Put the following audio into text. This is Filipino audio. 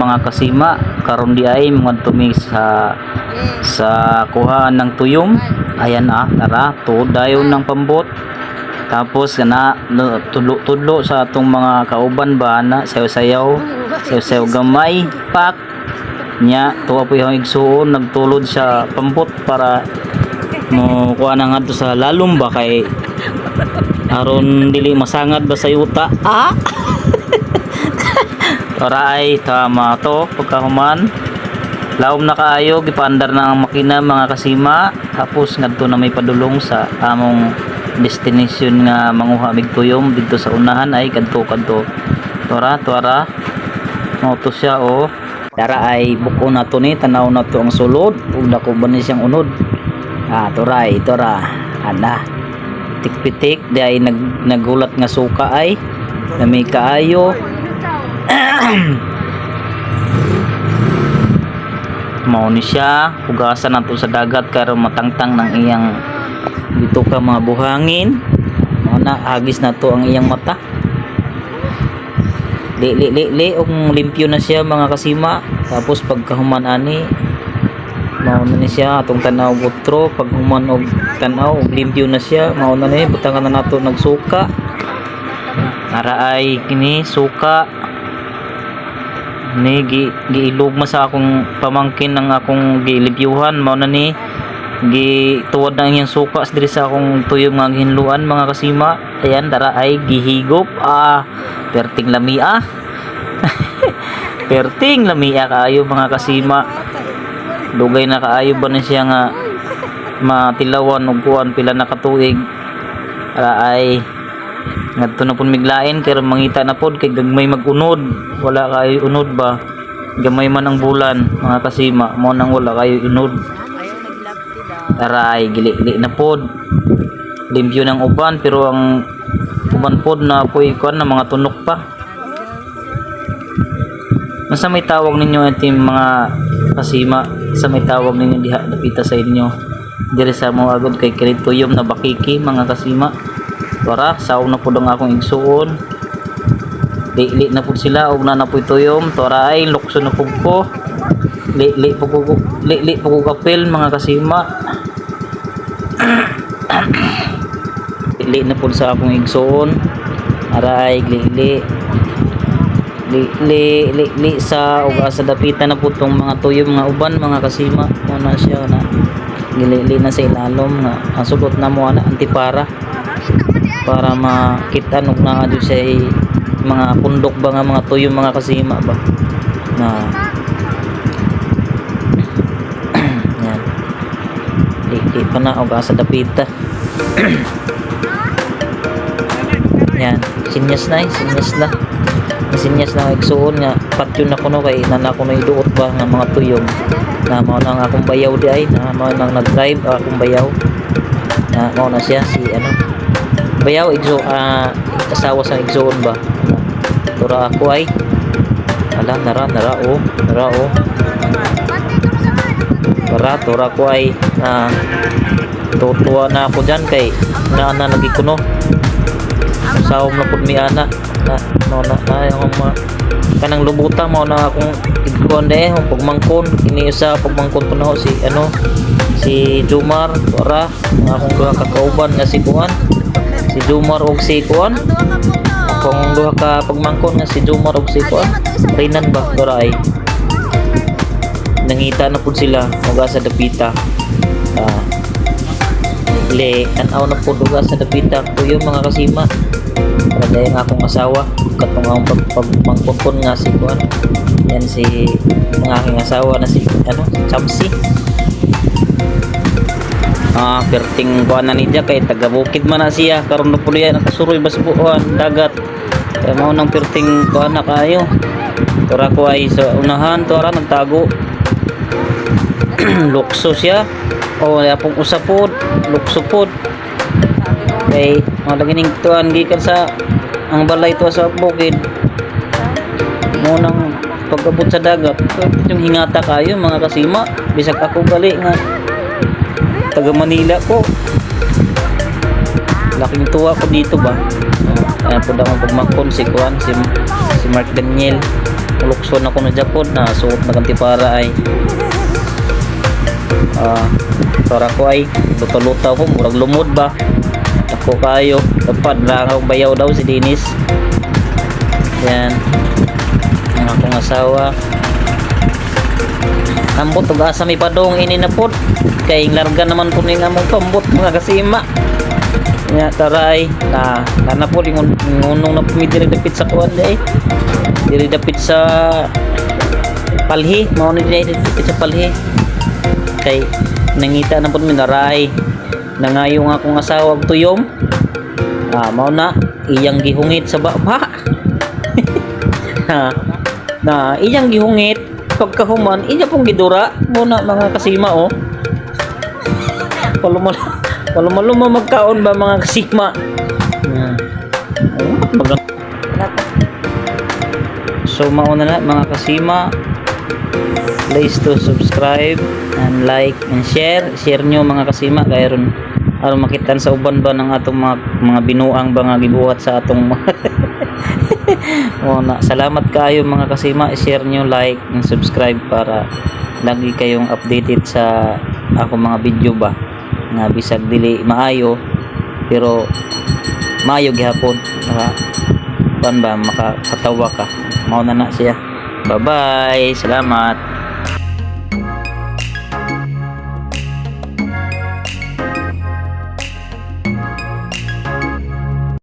mga kasima karon di ay mga tumi sa kuhaan ng tuyom. Ayan tara tuod dayon ng pambot. Tapos kana tudlo sa atong mga kauban ba na sayaw gamay pak nya tuwa po yung igsuon nagtulod sa pambot para mo kuha na nga sa lalom ba kay aron dili masangad ba sa yuta para ay tama to pagkahuman laom na kaayo gipaandar na ang makina mga kasima tapos ngadto na may padulong sa among destination nga manguha mig tuyom dito sa unahan ay kadto tuara mo to siya tara ay buko na to ni tanaw na to ang sulod ug dako ba ni siyang unod tora ana tikpitik di ay nagulat nga suka ay na may kaayo mao ni siya hugasan nato sa dagat karon matangtang ng iyang dito ka mga buhangin na agis na to ang iyang mata li limpyo na siya mga kasima tapos pagkahuman ani mao na ni siya atong tanaw butro paghuman og tanaw limpyo na siya mao na ni butangan na nato nagsuka ara ay kini suka ni giilugma sa akong pamangkin ng akong gilimpyuhan mao na ni gituwad na iyang suka diri sa akong tuyong nga hinluan mga kasima. Ayan dara ay gihigop perting lamia perting lamia kaayo mga kasima dugay na kaayo ba na siya nga matilawan ug kuan pila na katuig ara ay ngadto na pud miglain kay mangita na pod kay gagmay magunod wala kayo unod ba gamay man ang bulan mga kasima mo nang wala kayo unod aray gili na pod limpyo ng uban pero ang uban pod na puy kuan na mga tunok pa. Masa may tawag ninyo ating mga kasima sa may tawag ninyo diha dapita sa inyo diri sa mo agad kay kirituyom na bakiki mga kasima. Tara saw na pod ang akong igsuon li na pod sila og na napoy tuyom tara ay lukso na pud ko li po kapil mga kasima li na po sa akong igsoon aray li sa uga sa dapitan na po tong mga tuyom mga uban mga kasima muna siya na gili na sa ilalom nga ang sulot na mo ana antipara para makita nog na ado sa mga pundok ba nga mga tuyom mga kasima ba na di pa na og asa dapita yan sinyas na igsuon nga patyon na kuno kay nana ko na iduot ba nga mga tuyom na mao nang akong bayaw di ay na mao nang nag-drive akong bayaw na mao na siya si bayaw asawa sa igsuon ba tura ako ay ala nara tura ko ay tutuwa na ako dyan kay naana lagi ko no sawom na po mi ana yung kanang lubutan mo na akong igkuan de yung pagmangkon ini sa pagmangkon ko na si Jumar tura akong duha ka kauban nga si kuan si Jumar og si kuan akong duha ka pagmangkon nga si Jumar og si kuan Rinan ba tura ay nangita na po sila uga sa dapita tanaw na po uga sa dapita ko yung mga kasima para dahil nga akong asawa katong akong pagmangkon nga si kuan yan si mga aking asawa na si Chamsi perting kuan na niya kay taga bukid man na siya karon na po yan nakasuroy basbuan dagat kaya mao nang perting kuan na kayo tura ko ay sa unahan tura nagtago lukso siya apong usapod lukso pod kay malagining tuan gikan sa ang balay to sa bukid mo nang pagabot sa dagat yung hingata kayo mga kasima bisag ako gali nga taga Manila ko laking tuwa ko dito ba ayan po daw pagmakon si Mark Daniel lukso na ko na Japon na suot na kanti para ay para ko ay luta-luta ko murag lumod ba ako kayo tapad na akong bayaw daw si Dennis. Yan ang akong asawa ambot ug asa may padong ini na pod kay larga naman po ning among pambot mga kasima nya taray na po ngunong na pumidiri dapit sa kuan day diri dapit sa palhi mao ni diri dapit sa palhi kay nangita na po minaray nangayong akong asawa og tuyom mao na iyang gihungit sa baba na iyang gihungit pagkahuman iya pong gidura muna mga kasima palumalo magkaon ba mga kasima so mauna na mga kasima, please to subscribe and like and share nyo mga kasima kaya ron aron makitan sa uban ba ng atong mga binuang ba nga gibuhat sa atong salamat kayo mga kasima, share nyo, like and subscribe para lagi kayong updated sa ako mga video ba nga bisag dili maayo pero maayo gihapon ba makakatawa ka mao na siya. Bye bye, salamat.